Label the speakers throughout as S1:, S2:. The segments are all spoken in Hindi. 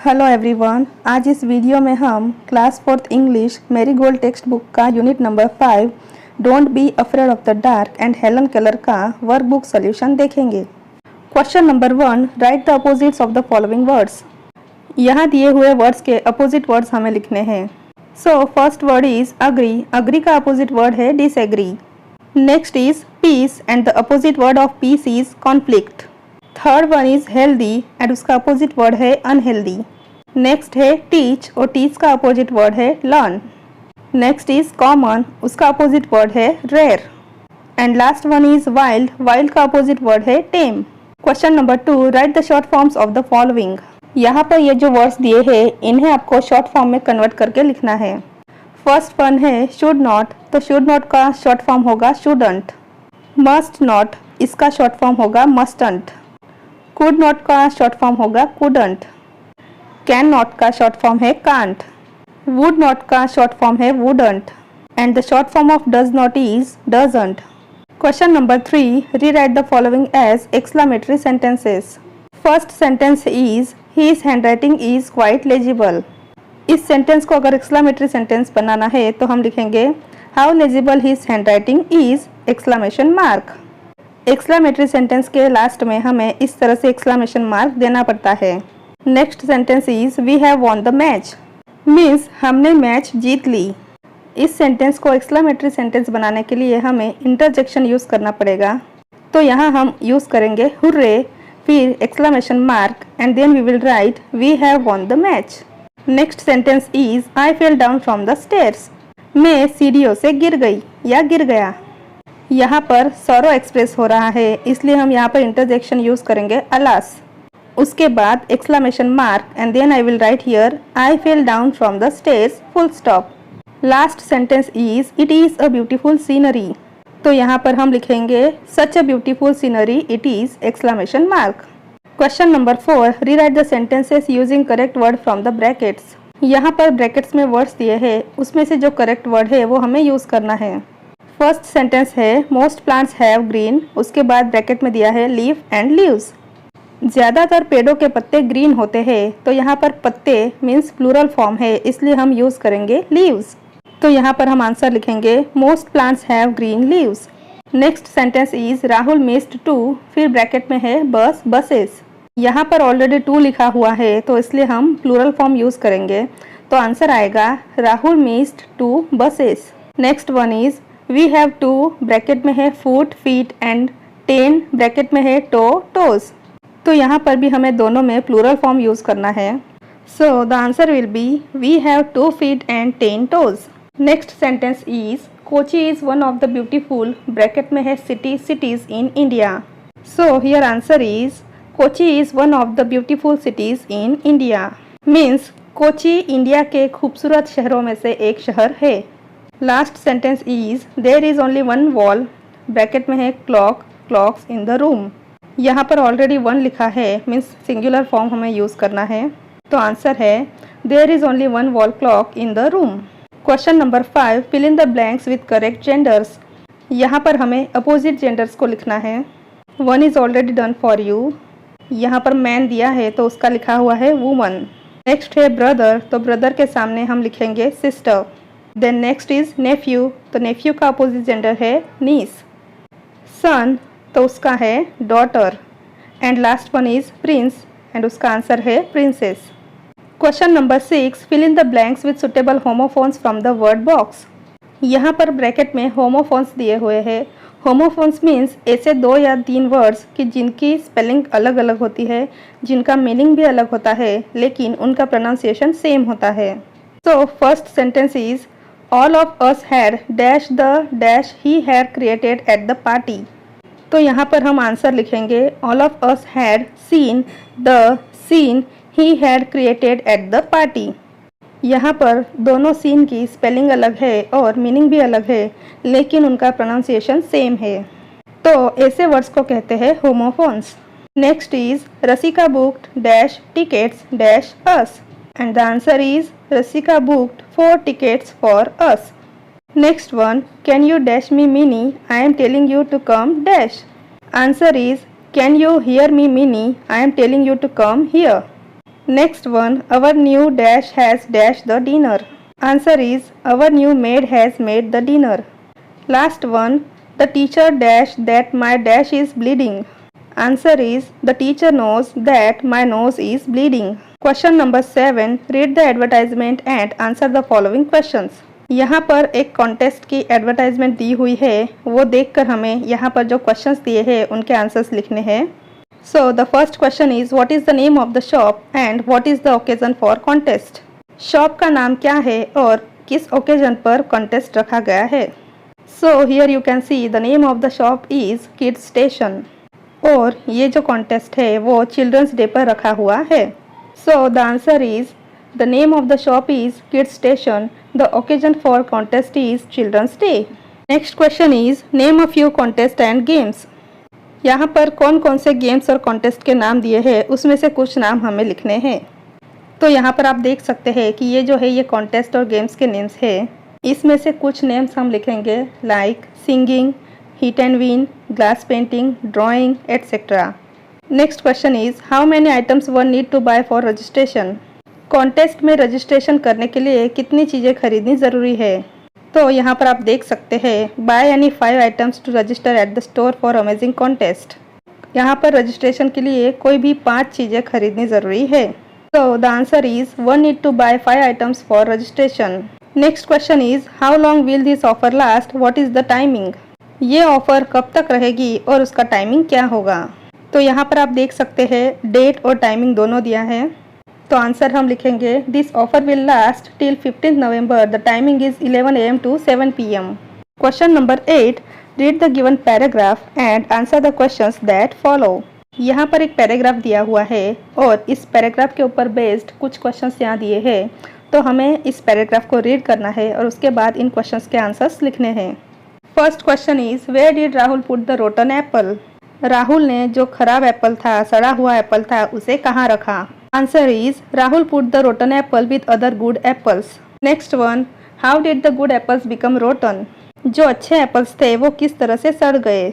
S1: हेलो एवरीवन, आज इस वीडियो में हम class 4th English marigold text book का unit number 5 don't be afraid of the dark and Helen Keller का वर्कबुक सॉल्यूशन देखेंगे। Question number 1, write the opposites of the following words. यहाँ दिए हुए वर्ड्स के अपोजिट वर्ड्स हमें लिखने हैं। So first word is agree. Agree का अपोजिट वर्ड है disagree. Next is peace and the opposite word of peace is conflict. Third one is healthy and उसका अपोजिट वर्ड है अनहेल्दी। नेक्स्ट है टीच और टीच का अपोजिट वर्ड है लर्न। नेक्स्ट इज कॉमन, उसका अपोजिट वर्ड है rare. And last one is wild. Wild का अपोजिट वर्ड है tame. Question number 2, write the short forms of the following. यहाँ पर ये जो वर्ड्स दिए हैं इन्हें आपको शॉर्ट फॉर्म में कन्वर्ट करके लिखना है। फर्स्ट वन है शुड नॉट, तो शुड नॉट का शॉर्ट फॉर्म होगा शुडंट। मस्ट नॉट, इसका शॉर्ट फॉर्म होगा मस्टंट। कुड नॉट का शॉर्ट फॉर्म होगा कुडंट। कैन नॉट का शॉर्ट फॉर्म है कांट। वुड नॉट का शॉर्ट फॉर्म है wouldn't. And the short form of does not is doesn't. Question number 3, rewrite the following as exclamatory sentences. First sentence is his handwriting is quite legible. इस सेंटेंस को अगर एक्सक्लेमेटरी सेंटेंस बनाना है तो हम लिखेंगे how legible his handwriting is exclamation mark. Exclamatory sentence के लास्ट में हमें इस तरह से एक्सक्लेमेशन मार्क देना पड़ता है। Next sentence is we have won the match, means हमने मैच जीत ली। इस सेंटेंस को एक्सक्लेमेटरी सेंटेंस बनाने के लिए हमें इंटरजेक्शन यूज करना पड़ेगा। तो यहाँ हम यूज करेंगे हुर्रे, फिर exclamation mark and then we will write we have won the match. Next sentence is I fell down from the stairs. मैं सीढ़ियों से गिर गई या गिर गया। यहाँ पर सॉरो एक्सप्रेस हो रहा है इसलिए हम यहाँ पर इंटरजेक्शन यूज करेंगे अलास। उसके बाद exclamation mark and then I will write here I fell down from the stairs full stop. Last sentence is it is a beautiful scenery. तो यहाँ पर हम लिखेंगे such a beautiful scenery it is exclamation mark. Question number 4, rewrite the sentences using correct word from the brackets. यहाँ पर ब्रैकेट्स में वर्ड्स दिए हैं, उसमें से जो करेक्ट वर्ड है वो हमें यूज करना है। फर्स्ट सेंटेंस है मोस्ट प्लांट्स हैव ग्रीन, उसके बाद ब्रैकेट में दिया है लीफ एंड लीव्स। ज़्यादातर पेड़ों के पत्ते ग्रीन होते हैं, तो यहाँ पर पत्ते मीन्स प्लूरल फॉर्म है इसलिए हम यूज़ करेंगे लीव्स। तो यहाँ पर हम आंसर लिखेंगे most plants have green leaves. Next sentence is Rahul missed 2, फिर ब्रैकेट में है बस बसेस। यहाँ पर ऑलरेडी 2 लिखा हुआ है तो इसलिए हम प्लूरल फॉर्म यूज़ करेंगे, तो आंसर आएगा Rahul missed 2 buses. Next one is we have 2, bracket में है फुट फीट एंड 10, ब्रैकेट में है टो टोज। तो यहाँ पर भी हमें दोनों में प्लूरल फॉर्म यूज करना है। So the answer will be we have 2 feet and 10 toes। Next sentence is Kochi is one of the beautiful, bracket में है city cities in India. So here answer is Kochi is one of the beautiful cities in India, means Kochi India के खूबसूरत शहरों में से एक शहर है। Last sentence is there is only one wall, bracket में है clock clocks in the room. यहाँ पर ऑलरेडी 1 लिखा है मीन्स सिंगुलर फॉर्म हमें यूज़ करना है, तो आंसर है there is only one wall clock in the room. Question number 5, fill in the blanks with correct genders. यहाँ पर हमें अपोजिट जेंडर्स को लिखना है। 1 is already done for you. यहाँ पर मैन दिया है तो उसका लिखा हुआ है वुमन। नेक्स्ट है ब्रदर, तो ब्रदर के सामने हम लिखेंगे sister. Then next is nephew, तो नेफ्यू का अपोजिट जेंडर है नीस। सन, तो उसका है daughter. And last one is prince and उसका आंसर है princess. Question number 6, fill in the blanks with suitable homophones from the word box. यहाँ पर ब्रैकेट में होमोफोन्स दिए हुए हैं। होमोफोन्स मीन्स ऐसे 2 या 3 वर्ड्स कि जिनकी स्पेलिंग अलग अलग होती है, जिनका मीनिंग भी अलग होता है लेकिन उनका प्रोनाउंसिएशन सेम होता है। So first sentence is all of us had dash the dash he had created at the party. तो यहाँ पर हम आंसर लिखेंगे all of us had seen the scene he had created at the party. यहाँ पर दोनों सीन की स्पेलिंग अलग है और मीनिंग भी अलग है लेकिन उनका प्रोनाउंसिएशन सेम है, तो ऐसे वर्ड्स को कहते हैं homophones. Next is Rasika booked dash tickets dash us and the answer is Rasika booked 4 tickets for us. Next one, can you dash me Minnie? I am telling you to come dash. Answer is, can you hear me Minnie? I am telling you to come here. Next one, our new dash has dashed the dinner. Answer is, our new maid has made the dinner. Last one, the teacher dash that my dash is bleeding. Answer is, the teacher knows that my nose is bleeding. Question number 7, read the advertisement and answer the following questions. यहाँ पर एक कॉन्टेस्ट की एडवर्टाइजमेंट दी हुई है, वो देखकर हमें यहाँ पर जो क्वेश्चंस दिए हैं उनके आंसर्स लिखने हैं. So the first question is, what is the name of the shop and what is the occasion for contest. Shop का नाम क्या है और किस ओकेजन पर कॉन्टेस्ट रखा गया है. So here you can see the name of the shop is kids station. और ये जो कॉन्टेस्ट है वो चिल्ड्रंस डे पर रखा हुआ है. So the answer is, the name of the shop is kids station. The occasion for contest is children's day. Next question is, name a few contest and games. यहाँ पर कौन कौन से गेम्स और कॉन्टेस्ट के नाम दिए हैं उसमें से कुछ नाम हमें लिखने हैं. तो यहाँ पर आप देख सकते हैं कि ये जो है ये कॉन्टेस्ट और गेम्स के नेम्स है. इसमें से कुछ नेम्स हम लिखेंगे like singing, hit and win, glass painting, drawing etcetera. Next question is, how many items one need to buy for registration. Contest में रजिस्ट्रेशन करने के लिए कितनी चीज़ें खरीदनी ज़रूरी है. तो यहाँ पर आप देख सकते हैं, buy any 5 items to register at the store for amazing contest. यहाँ पर रजिस्ट्रेशन के लिए कोई भी 5 चीज़ें खरीदनी ज़रूरी है. तो the answer is, one need to buy 5 items for registration. Next question is, how long will this offer last, what is the timing. ये ऑफ़र कब तक रहेगी और उसका टाइमिंग क्या होगा. तो यहाँ पर आप देख सकते हैं डेट और टाइमिंग दोनों दिया है. तो आंसर हम लिखेंगे, this offer will last till 15 November. The timing is 11 AM to 7 PM. Question number 8, read the given paragraph and answer the questions that follow. यहाँ पर एक पैराग्राफ दिया हुआ है और इस पैराग्राफ के ऊपर बेस्ड कुछ क्वेश्चंस यहाँ दिए हैं. तो हमें इस पैराग्राफ को रीड करना है और उसके बाद इन क्वेश्चंस के आंसर्स लिखने हैं. First question is, where did Rahul put the rotten apple. Rahul ने जो खराब एप्पल था, सड़ा हुआ एप्पल था, उसे कहाँ रखा. Answer is, Rahul put the rotten apple with other good apples. Next one, how did the good apples become rotten. जो अच्छे एप्पल्स थे वो किस तरह से सड़ गए.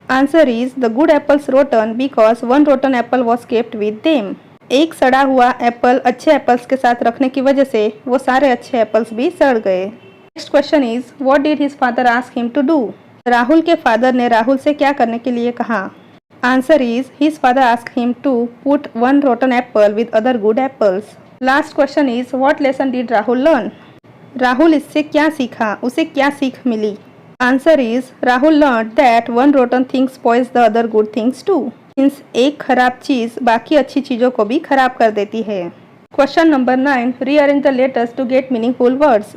S1: Answer is, the good apples rotten because one rotten Apple was kept with them. एक सड़ा हुआ एप्पल अच्छे एप्पल्स के साथ रखने की वजह से वो सारे अच्छे एप्पल्स भी सड़ गए. Next question is, what did his father ask him to do. Rahul के फादर ने राहुल से क्या करने के लिए कहा. Answer is, his father ask him to put one rotten apple with other good apples. Last question is, what lesson did Rahul learn. Rahul इससे क्या सीखा, उसे क्या सीख मिली. Answer is, Rahul learn that one rotten thing spoils the other good things too. Means एक खराब चीज बाकी अच्छी चीजों को भी खराब कर देती है. Question number 9, rearrange the letters to get meaningful words.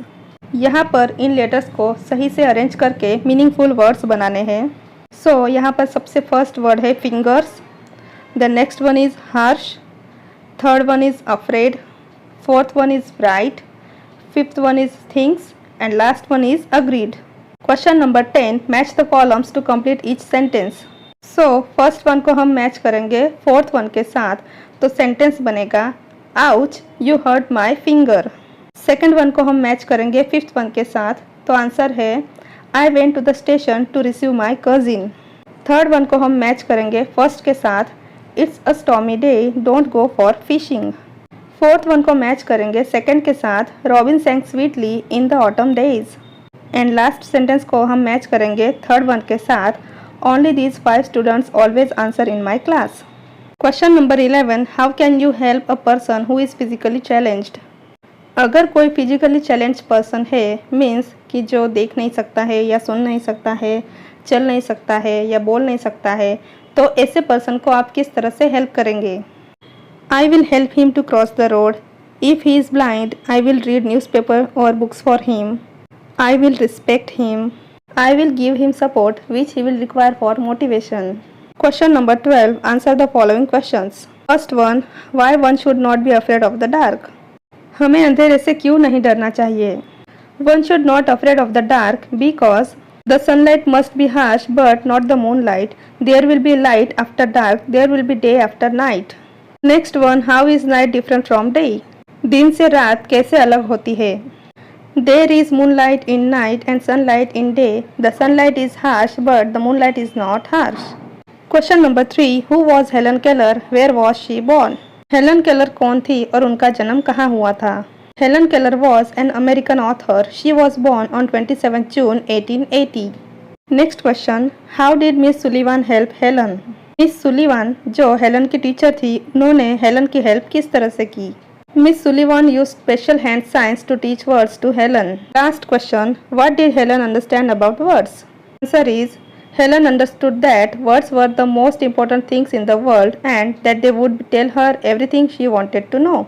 S1: यहाँ पर इन लेटर्स को सही से अरेंज करके मीनिंगफुल वर्ड्स बनाने हैं. सो यहाँ पर सबसे फर्स्ट वर्ड है fingers. The next one is harsh. Third one is afraid. Fourth one is bright. Fifth one is things and last one is agreed. Question number 10, match the columns to complete each sentence. So first one को हम मैच करेंगे फोर्थ वन के साथ. तो सेंटेंस बनेगा, ouch you hurt my finger. Second one को हम मैच करेंगे फिफ्थ वन के साथ. तो आंसर है, I went to the station to receive my cousin. Third one को हम मैच करेंगे फर्स्ट के साथ. It's a stormy day, don't go for fishing. Fourth one को मैच करेंगे सेकेंड के साथ. Robin sang sweetly in the autumn days. And last sentence को हम मैच करेंगे थर्ड वन के साथ. Only these 5 students always answer in my class. Question number 11, how can you help a person who is physically challenged. अगर कोई फिजिकली चैलेंज पर्सन है, मीन्स कि जो देख नहीं सकता है या सुन नहीं सकता है, चल नहीं सकता है या बोल नहीं सकता है, तो ऐसे पर्सन को आप किस तरह से हेल्प करेंगे. I will help him to cross the road. If he is blind I will read newspaper और books for him. I will respect him. I will give him support which he will require for motivation. Question number 12, answer the following questions. First one, why one should not be afraid of the dark. हमें अंधेरे से क्यों नहीं डरना चाहिए. One should not afraid of the dark because the sunlight must be harsh but not the moonlight. There will be light after dark, there will be day after night. Next one, how is night different from day. दिन से रात कैसे अलग होती है. There is moonlight in night and sunlight in day. The sunlight is harsh but the moonlight is not harsh. Question number 3, who was Helen Keller, where was she born. Helen Keller कौन थी और उनका जन्म कहाँ हुआ था? Helen Keller was an American author. She was born on 27 June 1880. Next question, how did miss Sullivan help Helen? Miss Sullivan जो हेलन की टीचर थी, उन्होंने हेलन की हेल्प किस तरह से की? Miss Sullivan use special hand science to teach words to Helen. Last question, what did Helen understand about words? Answer is Helen understood that words were the most important things in the world and that they would tell her everything she wanted to know.